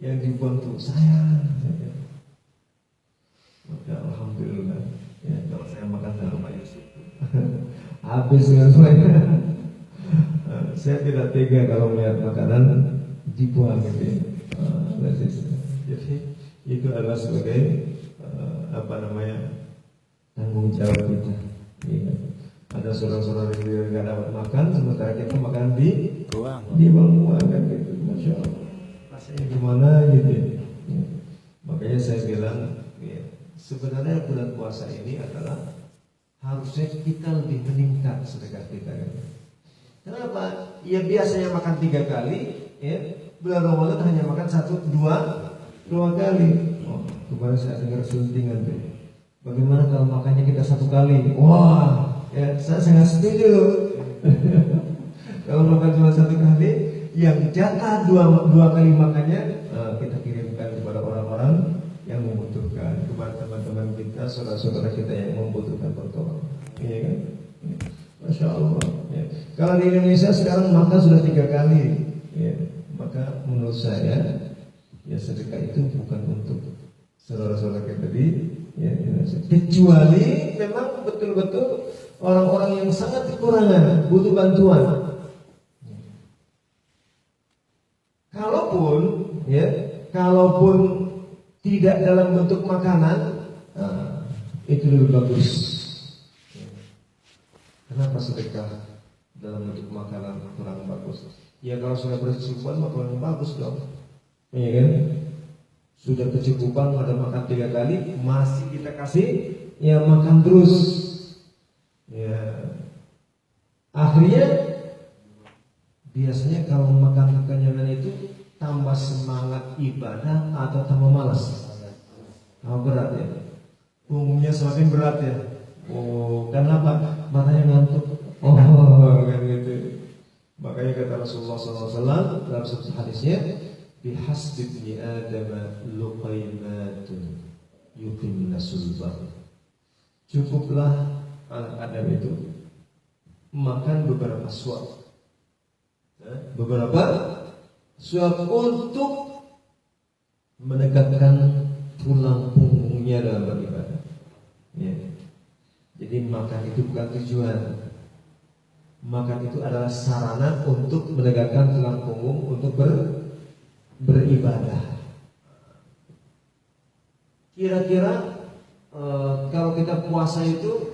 yang dibuang tuh sayang. Maka alhamdulillah, ya, kalau saya makan dari Pak Yusuf habis dengan semuanya. Saya tidak tega kalau melihat makanan dibuang gitu. Jadi itu adalah sebagai tanggung jawab kita. Ya. Ada saudara-saudara yang nggak dapat makan, sementara kita makan di buang kan gitu. Masya Allah. Rasanya gimana gitu ya. Makanya saya bilang, ya, sebenarnya bulan puasa ini adalah harusnya kita lebih meningkat sedekah kita kan. Kenapa? Ya biasanya makan 3 kali, ya bulan Ramadan hanya makan 2 kali. Oh, kemarin saya dengar suntingan tuh. Bagaimana kalau makannya kita 1 kali? Wah, ya saya sangat setuju. Kalau makan cuma 1 kali, yang jatah dua kali makannya kita kirimkan kepada orang-orang yang membutuhkan, kepada teman-teman kita, saudara-saudara kita yang membutuhkan pertolongan. Iya kan? Masya Allah. Ya. Kalau di Indonesia sekarang makan sudah 3 kali, ya, maka menurut saya ya sedekah itu bukan untuk saudara-saudara kita di ya, Indonesia. Kecuali memang betul-betul orang-orang yang sangat kekurangan, butuh bantuan. Kalaupun tidak dalam bentuk makanan, itu lebih bagus. Kenapa sedekah dalam bentuk makanan kurang bagus? Ya kalau sudah berkecukupan maka kurang bagus dong. Iya kan? Sudah kecukupan ada makan 3 kali, masih kita kasih, ya makan terus. Ya. Akhirnya biasanya kalau makan kekenyangan itu tambah semangat ibadah atau tambah malas? Tambah berat ya. Punggungnya semakin berat ya. Oh, kenapa? Matanya ngantuk. Oh, kan gitu. Makanya kata Rasulullah SAW dalam sebuah hadisnya, bihasbi ibni Adam luqaymatun yuqimna sulbah. Cukuplah anak Adam itu makan beberapa suap. Untuk menegakkan tulang punggungnya dalam beribadah. Ya. Jadi makan itu bukan tujuan. Makan itu adalah sarana untuk menegakkan tulang punggung untuk beribadah. Kira-kira kalau kita puasa itu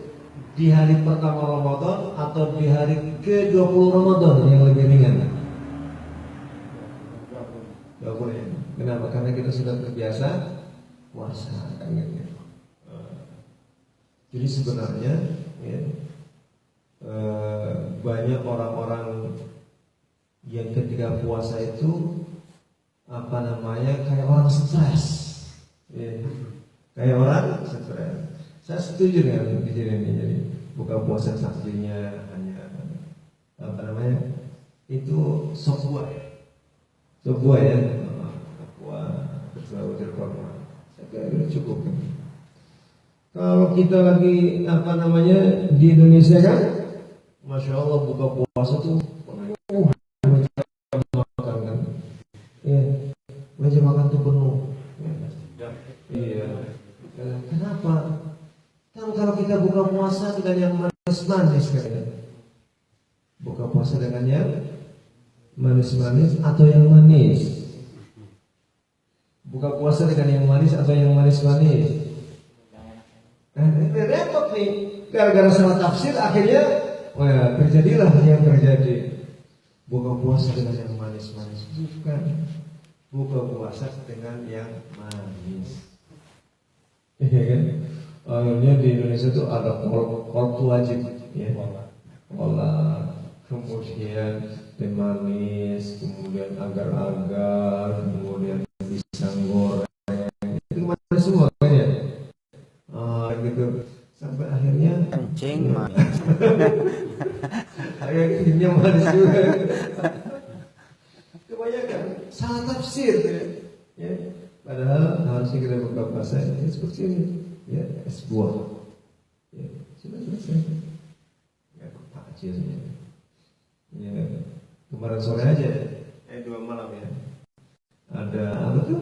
di hari pertama Ramadan atau di hari ke-20 Ramadan yang lebih ringan? 20 ya. Kenapa? Karena kita sudah terbiasa puasa kan gitu. Jadi sebenarnya ya, banyak orang-orang yang ketika puasa itu kayak orang stres, ya. Kayak orang stres. Saya setuju dengan kejadian ini. Jadi buka puasa takdirnya hanya itu sop buah ya, buah berselawat kurma. Saya kira cukup. Kalau kita lagi di Indonesia kan, Masya Allah buka puasa tuh makan kan, ya, meja makan tuh penuh. Iya. Kenapa? Kan kalau kita buka puasa dengan yang manis-manis kan, buka puasa dengan yang manis-manis atau yang manis, buka puasa dengan yang manis atau yang manis-manis. Repot nih, gara-gara salah tafsir akhirnya terjadilah yang terjadi. Buka puasa dengan yang manis-manis, bukan. Buka puasa dengan yang manis. Iya kan? Akhirnya di Indonesia itu ada kolak wajib, ya. Kolak, kemudian teh manis, kemudian agar-agar, kemudian pisang goreng, itu manis semua kan ya? Gitu sampai akhirnya kencing manis. akhirnya manis juga. Kebanyakan salah tafsir ya. Padahal harusnya kita buka puasa ya, seperti ini ya, es buah ya, sudah selesai ya, takjilnya ya. Kemarin sore aja 2 malam ya, ada ada apa tuh?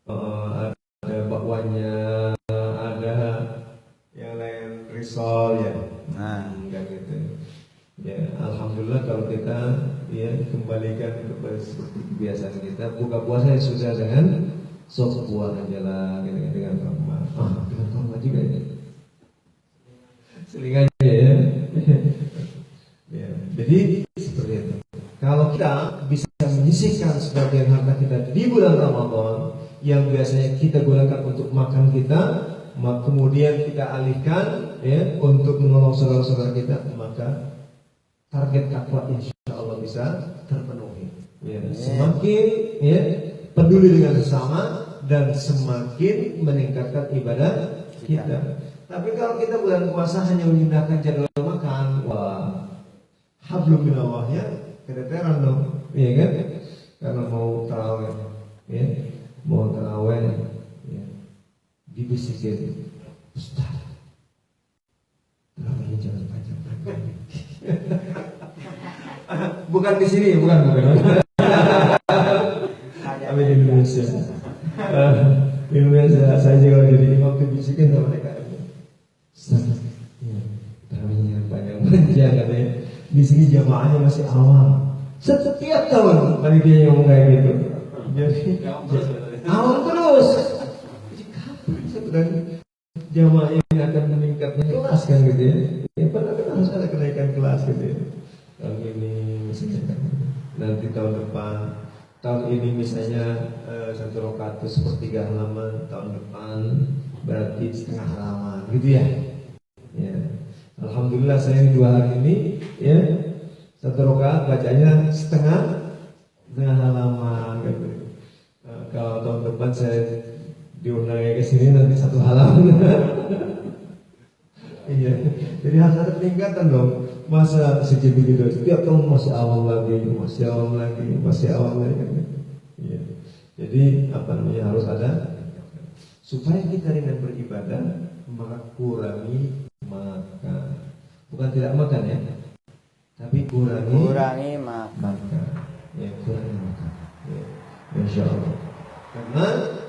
Ada bakwannya, ada yang lain risol ya. Enggak gitu. Ya, alhamdulillah kalau kita ya kembalikan kepada seperti kebiasaan kita, buka puasa ya sudah dengan sop buah aja lah, dengan kurma. Dengan kurma juga ya. Seling aja ya. Ya, jadi seperti itu. Kalau kita bisa menyisihkan sebagian harta kita di bulan Ramadan yang biasanya kita gunakan untuk makan kita, kemudian kita alihkan ya untuk menolong saudara-saudara kita, maka target takwa insya Allah bisa terpenuhi. Ya, semakin ya peduli dengan sesama dan semakin meningkatkan ibadah kita. Tapi kalau kita bulan puasa hanya mengindahkan jadwal makan, wah, hablum minallahnya keteteran dong, iya kan? Karena mau taraweh, ya, mau taraweh, ya, dibisikin, Ustaz, tarawehnya jangan panjang-panjang. Bukan di sini, bukan. Tapi di Indonesia. Di Indonesia saya juga jadi imam dibisikin sama mereka. Ustaz, ya, tarawehnya panjang-panjang katanya. Di sini jamaahnya masih awam. Setiap tahun panitia ngomong kayak gitu. Jadi awam terus. Dan jamaah ini akan meningkatnya kelas kan gitu ya. Ya padahal kan harus ada kenaikan kelas gitu ya. Tahun ini misalnya nanti tahun ini misalnya 1 rakaat itu sepertiga halaman, tahun depan berarti setengah halaman gitu ya. Ya. Alhamdulillah saya 2 hari ini ya 1 rakaat bacanya setengah halaman gitu. Kalau tahun depan saya diundang ke sini nanti 1 halaman. Iya, jadi harus ada peningkatan dong. Masa segitu gitu, setiap tahun masih awam lagi. Iya. Jadi harus ada supaya kita ringan beribadah, maka kurangi makan. Bukan tidak makan ya, tapi kurangi makan. Ya, kurangi makan. Ya, insya Allah. Karena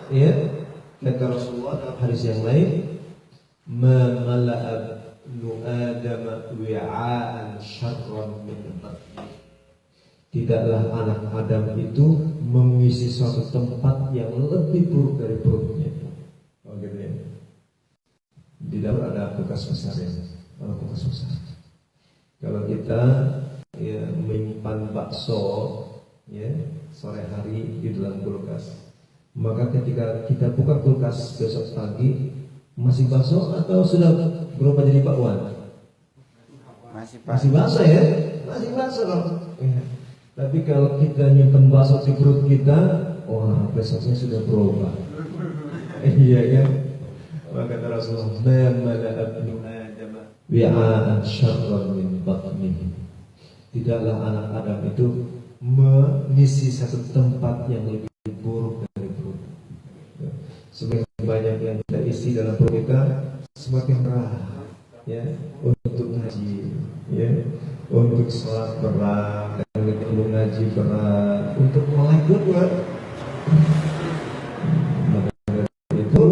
ya kata Rasulullah dalam hadis yang lain, "Mala'ab nu Adam wi'aan syarran min batni." Tidaklah anak Adam itu mengisi suatu tempat yang lebih buruk dari perutnya. Oh gitu ya. Di dalam ada kulkas besar ya. Kulkas besar. Kalau kita ya menyimpan bakso ya sore hari di dalam kulkas, maka ketika kita buka kulkas besok pagi masih bakso atau sudah berubah jadi bakwan? Masih bakso ya, masih bakso loh. Ya. Tapi kalau kita nyimpan bakso di perut kita, wah besoknya sudah berubah. Iya kan? Maka kata Rasulullah, "Mala'ab nu Adam wi'aan syarran min batnihi." Tidaklah anak Adam itu mengisi satu tempat yang lebih buruk dari perut. Semakin banyak yang kita isi dalam perut kita, semakin berat ya untuk ngaji, ya untuk sholat berat, untuk ngaji berat, untuk melek berat. Itu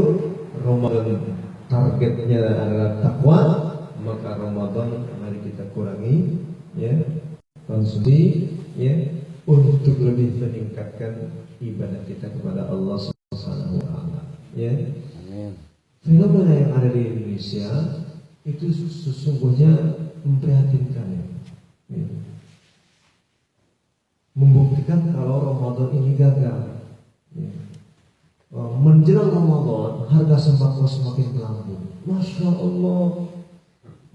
Ramadan targetnya adalah takwa, maka Ramadan mari kita kurangi ya konsumsi ya untuk lebih meningkatkan ibadah kita kepada Allah Subhanahu wa taala. Ya. Amin. Fenomena yang ada di Indonesia itu sesungguhnya memprihatinkan ya. Membuktikan kalau Ramadan ini gagal. Ya. Menjelang Ramadan harga sembako semakin melambung. Masya Allah.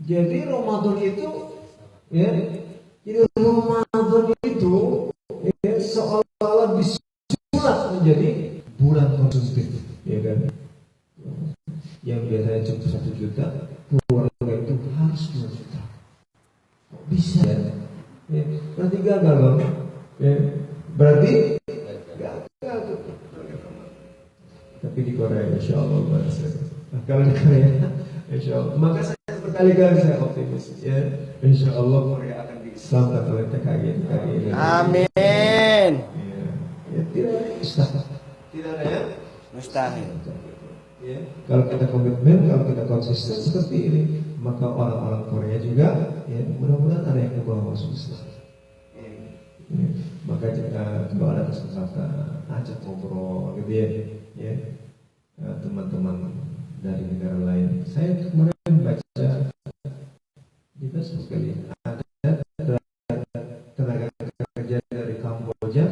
Jadi Ramadan itu ya, jadi Ramadan itu ya, seolah-olah disulap menjadi bulan konsumtif, ya kan? Yang biasanya cukup 1 juta, keluarga itu harus 2 juta. Kok bisa ya? Ya berarti gagal loh. Ya, berarti gagal tuh. Tapi di Korea insya Allah berhasil. Nah, kalau di Korea insya Allah, maka saya berkali-kali saya optimis ya, insya Allah Korea akan diislamkan oleh TKI ini. Amin. Ya, mustahil. Tidak ada yang Mustahil. Ya, kalau kita komitmen, kalau kita konsisten seperti ini, maka orang-orang Korea juga, ya, mudah-mudahan ada yang ke bawah masuk Islam. Ya, maka kalau ada kesempatan, ajak ngobrol, gitu ya, teman-teman dari negara lain. Saya kemarin baca di Facebook kali ada tenaga kerja dari Kamboja